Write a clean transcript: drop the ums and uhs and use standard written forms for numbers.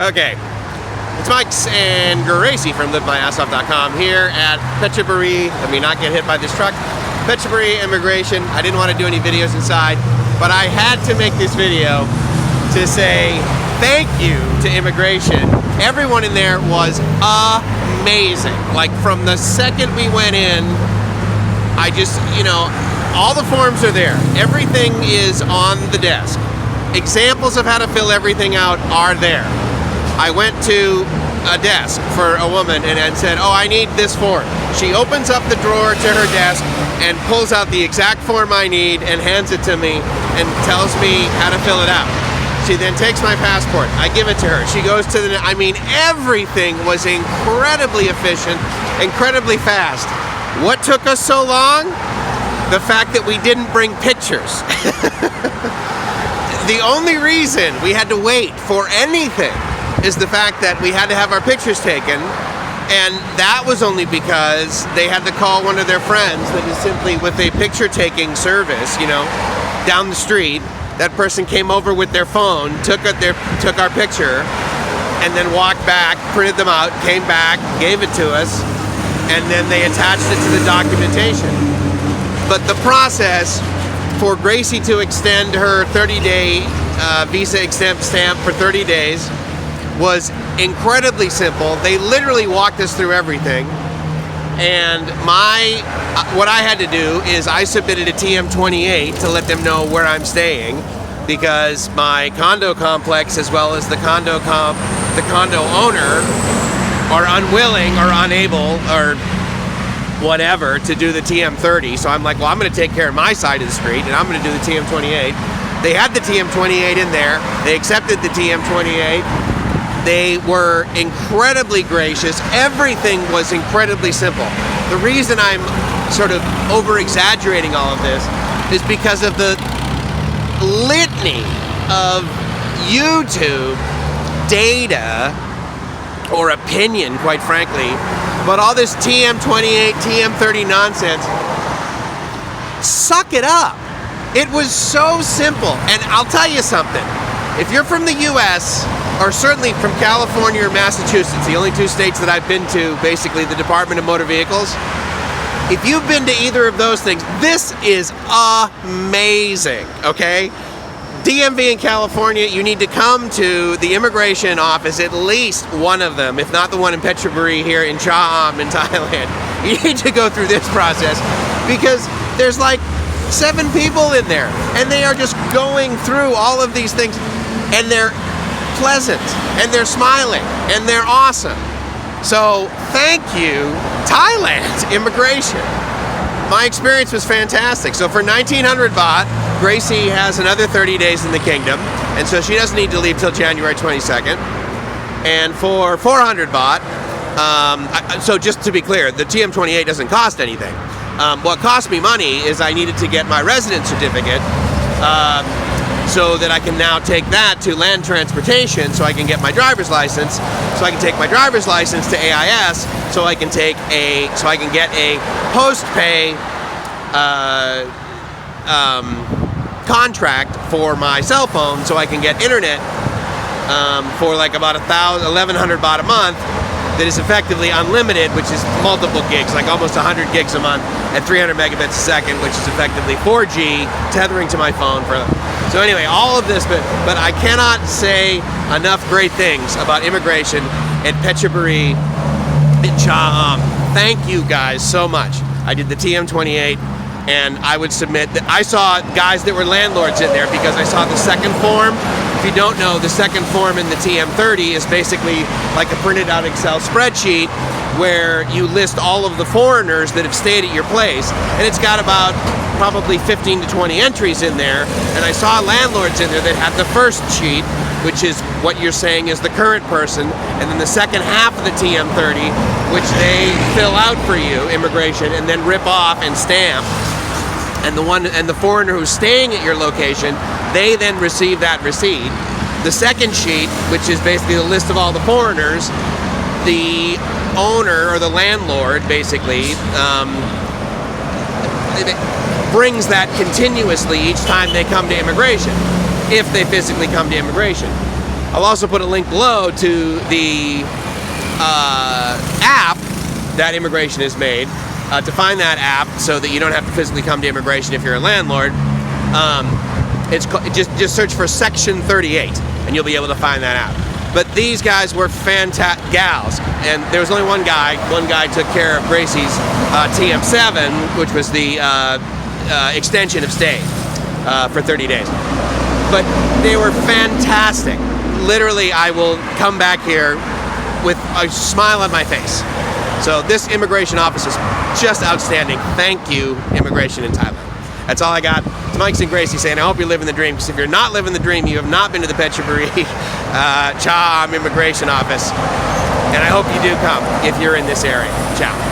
Okay, it's Mike's and Gracie from LiveMyAssOff.com here at Petcheburi. Let me not get hit by this truck. Petcheburi Immigration. I didn't want to do any videos inside, but I had to make this video to say thank you to immigration. Everyone in there was amazing. Like from the second we went in, I just, all the forms are there. Everything is on the desk. Examples of how to fill everything out are there. I went to a desk for a woman and said, oh, I need this form. She opens up the drawer to her desk and pulls out the exact form I need and hands it to me and tells me how to fill it out. She then takes my passport. I give it to her. She goes to the, everything was incredibly efficient, incredibly fast. What took us so long? The fact that we didn't bring pictures. The only reason we had to wait for anything is the fact that we had to have our pictures taken, and that was only because they had to call one of their friends that is simply with a picture-taking service, down the street. That person came over with their phone, took our picture, and then walked back, printed them out, came back, gave it to us, and then they attached it to the documentation. But the process for Gracie to extend her 30-day visa exempt stamp for 30 days was incredibly simple. They literally walked us through everything. And what I had to do is I submitted a TM28 to let them know where I'm staying, because my condo complex as well as the condo owner are unwilling or unable or whatever to do the TM30. So I'm like, well, I'm going to take care of my side of the street and I'm going to do the TM28. They had the TM28 in there. They accepted the TM28. They were incredibly gracious. Everything was incredibly simple. The reason I'm sort of over-exaggerating all of this is because of the litany of YouTube data or opinion, quite frankly, but all this TM28, TM30 nonsense. Suck it up. It was so simple. And I'll tell you something. If you're from the US, or certainly from California or Massachusetts, the only two states that I've been to, basically the Department of Motor Vehicles, if you've been to either of those things, this is amazing, okay? DMV in California, you need to come to the immigration office, at least one of them, if not the one in Petcheburi here in Cha Am in Thailand. You need to go through this process because there's like 7 people in there and they are just going through all of these things, and they're pleasant and they're smiling and they're awesome. So thank you, Thailand immigration. My experience was fantastic. So for 1,900 baht, Gracie has another 30 days in the kingdom, and so she doesn't need to leave till January 22nd. And for 400 baht, so just to be clear, the TM28 doesn't cost anything. What cost me money is I needed to get my residence certificate, so that I can now take that to land transportation, so I can get my driver's license, so I can take my driver's license to AIS, so I can get a post-pay contract for my cell phone, so I can get internet for like about 1,100 baht a month. That is effectively unlimited, which is multiple gigs, like almost 100 gigs a month at 300 megabits a second, which is effectively 4G tethering to my phone. So anyway, all of this, but I cannot say enough great things about immigration at Petcheburi in Cha Am. Thank you guys so much. I did the TM28, and I would submit that I saw guys that were landlords in there because I saw the second form. If you don't know, the second form in the TM30 is basically like a printed out Excel spreadsheet where you list all of the foreigners that have stayed at your place, and it's got about probably 15 to 20 entries in there. And I saw landlords in there that had the first sheet, which is what you're saying is the current person, and then the second half of the TM30, which they fill out for you, immigration, and then rip off and stamp. And the foreigner who's staying at your location, they then receive that receipt. The second sheet, which is basically the list of all the foreigners, the owner or the landlord basically brings that continuously each time they come to immigration, if they physically come to immigration. I'll also put a link below to the app that immigration has made to find that app, so that you don't have to physically come to immigration if you're a landlord. It's just search for Section 38 and you'll be able to find that out. But these guys were fantastic gals, and there was only one guy. One guy took care of Gracie's TM7, which was the extension of stay for 30 days. But they were fantastic. Literally, I will come back here with a smile on my face. So this immigration office is just outstanding. Thank you, immigration in Thailand. That's all I got. It's Mike's and Gracie saying, I hope you're living the dream, because if you're not living the dream, you have not been to the Petchaburi Cham immigration office. And I hope you do come if you're in this area. Ciao.